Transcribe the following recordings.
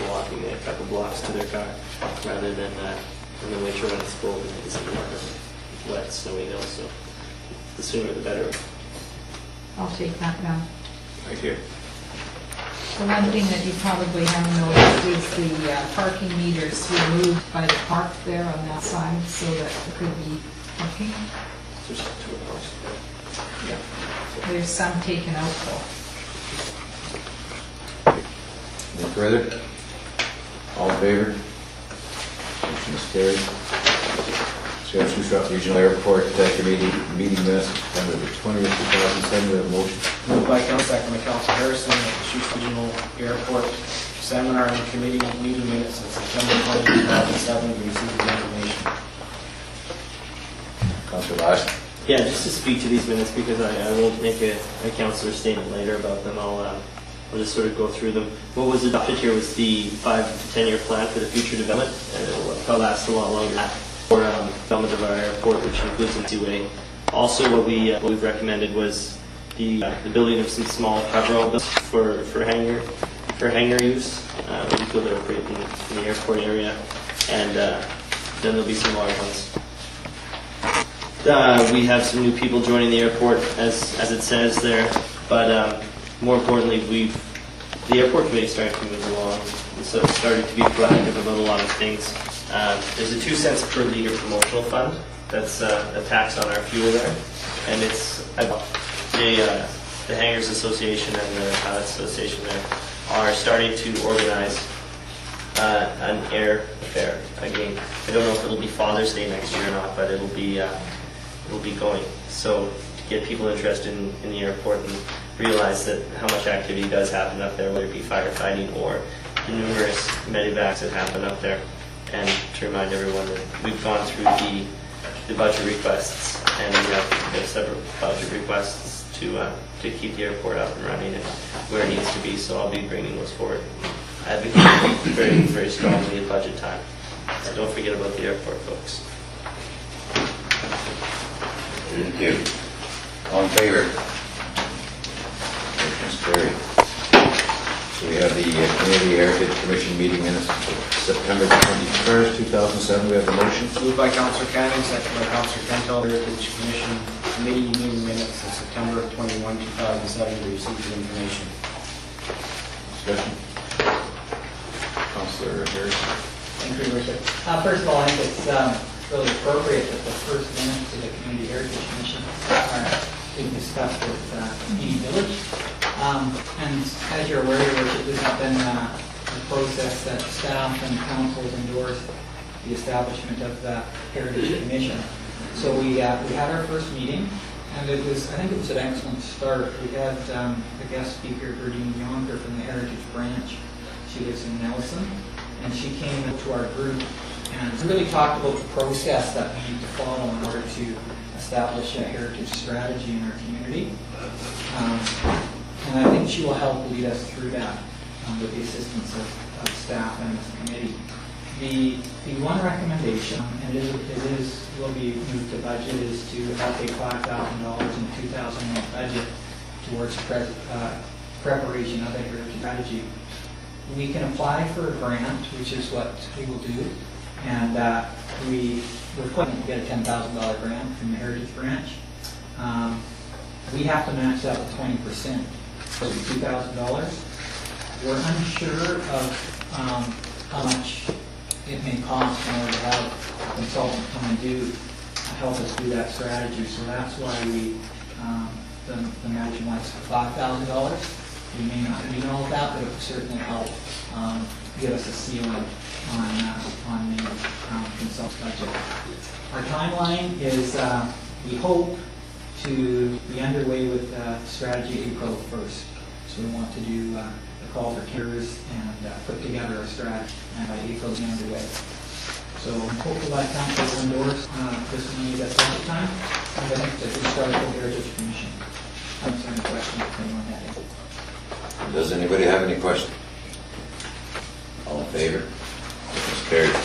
walking a couple blocks to their car, rather than in the winter when it's cold and it's wet, snowy hill. So the sooner the better. I'll take that down. Right here. The one thing that you probably haven't noticed is the parking meters removed by the park there on that side, so that there could be parking. There's 2 of those. Yeah. There's some taken out though. Any further? All in favor? Motion is carried. Saskatchewan Regional Airport Committee meeting minutes September the 20th, 2007. We have a motion. Moved by Council, second by Council Harrison, that the Saskatchewan Regional Airport Salmon Arm Committee meeting minutes of September 20, 2007 be received with information. Councilor Last. Yeah, just to speak to these minutes, because I won't make a councillor statement later about them. I'll just sort of go through them. What was adopted here was the 5 to 10 year plan for the future development, and it'll last a lot longer than that for development of our airport, which includes an two-way. Also, what we've recommended was the building of some small coverall buildings for hangar use. We feel they're appropriate in the airport area, and then there'll be some large ones. We have some new people joining the airport, as it says there, but more importantly, the airport committee started to move along, and so it's started to be proactive about a lot of things. There's a 2 cents per liter promotional fund that's a tax on our fuel there, and it's the Hangars Association and the Pilots Association there are starting to organize an air fair again. I don't know if it'll be Father's Day next year or not, but it'll be going. So to get people interested in the airport and realize that how much activity does happen up there, whether it be firefighting or the numerous medevacs that happen up there, and to remind everyone that we've gone through the budget requests, and we have several budget requests to keep the airport up and running and where it needs to be. So I'll be bringing those forward. I advocate very, very strongly at budget time. So don't forget about the airport, folks. Thank you. All in favor? Motion is carried. So we have the Community Heritage Commission meeting minutes of September 21st, 2007. We have the motion. Moved by Councillor Canning, second by Councillor Kentel, Heritage Commission Committee meeting minutes of September 21, 2007 be received with information. Discussion. Councillor Harrison. Thank you, Richard. First of all, I think it's really appropriate that the first minutes of the Community Heritage Commission are being discussed with Community Village. And as you're aware, Richard, this has been a process that staff and council has endorsed the establishment of the Heritage Commission. So we had our first meeting, and I think it was an excellent start. We had the guest speaker, Berdine Yonker from the Heritage Branch. She lives in Nelson, and she came to our group and really talked about the process that we need to follow in order to establish a heritage strategy in our community. And I think she will help lead us through that with the assistance of staff and the committee. The one recommendation, and it will be moved to budget, is to allocate $5,000 in the 2001 budget towards preparation of a heritage strategy. We can apply for a grant, which is what we will do, and we're planning to get a $10,000 grant from the Heritage Branch. We have to match that with 20%, so $2,000. We're unsure of how much it may cost in order to have a consultant come and help us do that strategy. So that's why the matching lights for $5,000. We may not need all of that, but it would certainly help give us a ceiling on the consult budget. Our timeline is we hope to be underway with strategy April 1st. So we want to do a call for cures and put together a strategy, and by April we'll be underway. So hopefully by council will endorse this money at that time, and I think that we start with the Heritage Commission. Answer any questions if anyone has any. Does anybody have any questions? All in favor? Motion is carried.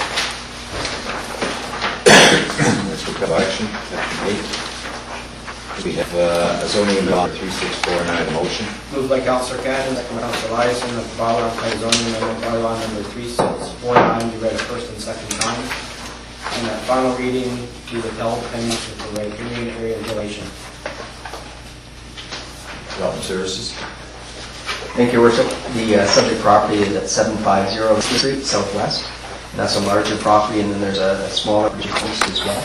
Next we have action, section 8. We have a zoning bylaw 3649, motion. Moved by Councillor Cannon, second by Councillor Eliason, that the bylaw entitled zoning amendment bylaw number 3649 be read a first and second time. And that final reading be withheld pending for the community area regulation. Development Services. Thank you, Your Worship. The subject property is at 750 Street Southwest. And that's a larger property, and then there's a smaller house as well.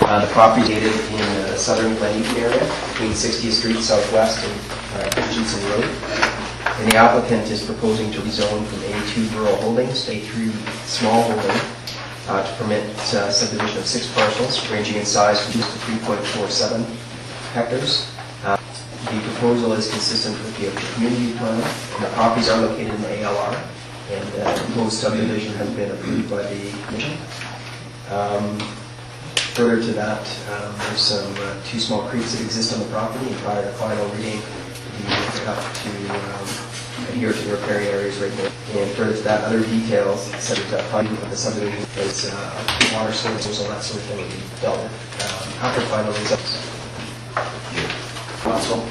The property is located in the southern Glenwood area between 60th Street Southwest and Hutchinson Road. And the applicant is proposing to rezone from A2 rural holdings to A3 small holding to permit subdivision of 6 parcels ranging in size from 2 to 3.47 hectares. The proposal is consistent with the community plan, and the properties are located in the ALR, and the proposed subdivision has been approved by the commission. Further to that, there's some 2 small creeks that exist on the property, and prior to final reading, we have to adhere to the riparian areas right now. And further to that, other details such as funding of the subdivision is water sources, all that sort of thing will be dealt with after final results. Council,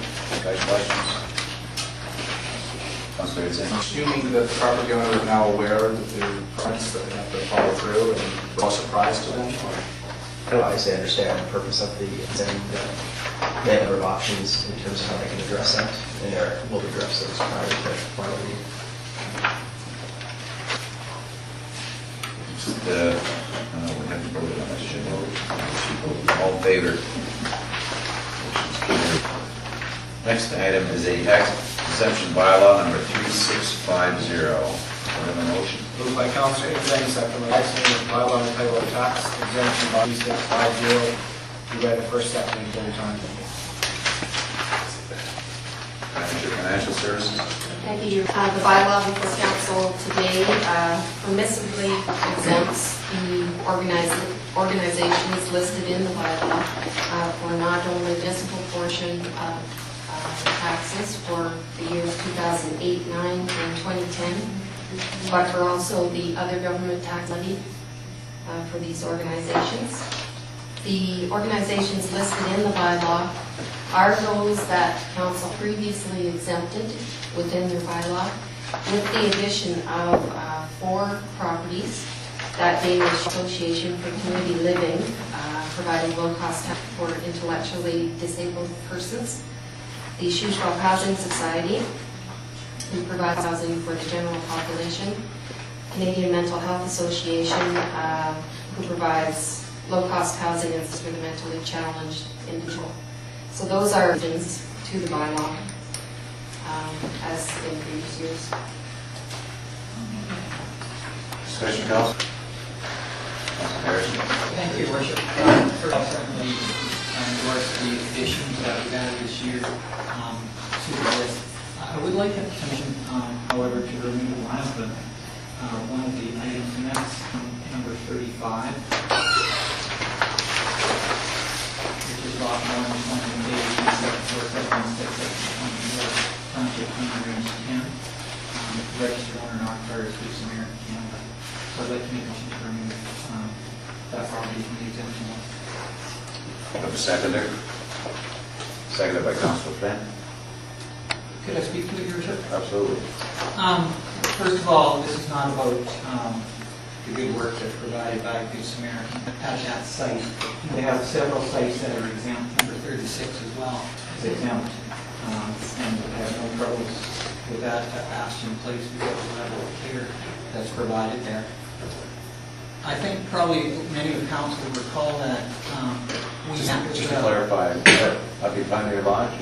guys, questions? Councillor Hidston. Assuming that the property owner is now aware that the permits that they have to follow through and no surprise to them? Obviously, I understand the purpose of the and they have a number of options in terms of how they can address that, and there will address those prior to final reading. We have to vote on that, should vote. All in favor? Next item is a tax exemption bylaw number 3650. Do I have a motion? Moved by Councillor Hidston, second by Eliason, that the bylaw entitled tax exemption by 3650 be read a first, second, and third time. Financial Services. Thank you. The bylaw before council today permissibly exempts the organizations listed in the bylaw for not only municipal portion of taxes for the years 2008, 9, and 2010, but for also the other government tax levy for these organizations. The organizations listed in the bylaw are those that council previously exempted within their bylaw, with the addition of 4 properties that Danish Association for Community Living, providing low-cost housing for intellectually disabled persons, the Shuswap Housing Society, who provides housing for the general population, Canadian Mental Health Association, who provides low-cost housing for the mentally challenged individual. So those are additions to the bylaw, as in previous years. Discussion, Council. Harrison. Thank you, Your Worship. First, I'll certainly endorse the additions that we've added this year to the list. I would like the commission, however, to remove one of the items, and that's number 35, which is lot 1, 1, 7, 4, 7, 6, 7, 20, range 10, registered owner and occupier is Good Samaritan Canada. So I'd like to make a motion to remove that property from the exemption list. Have a seconder. Seconded by Councillor Flynn. Could I speak to it, Your Worship? Absolutely. First of all, this is not about the good work that's provided by Good Samaritan at that site. They have several sites that are exempt. Number 36 as well is exempt, and I have no troubles with that passed in place because of the level of care that's provided there. I think probably many of the council will recall that we have Just to clarify, of your Pioneer Lodge?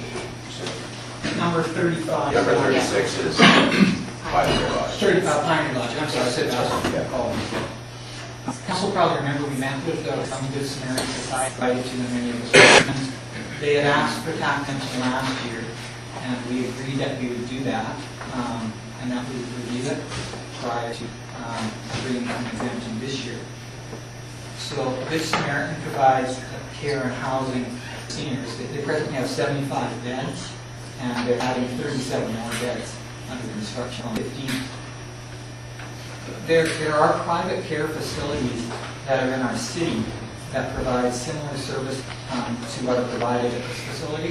number 35. Number 36 is Pioneer Lodge. 35 Pioneer Lodge, I'm sorry, I said that. Yeah. Council probably remember we met with the Good Samaritan Society, invited to them many of us. They had asked for tax exemption last year, and we agreed that we would do that, and that we would review it prior to bringing an exemption this year. So Good Samaritan provides care and housing for seniors. They presently have 75 beds, and they're adding 37 more beds under construction on 15. There are private care facilities that are in our city that provides similar service to what are provided at this facility.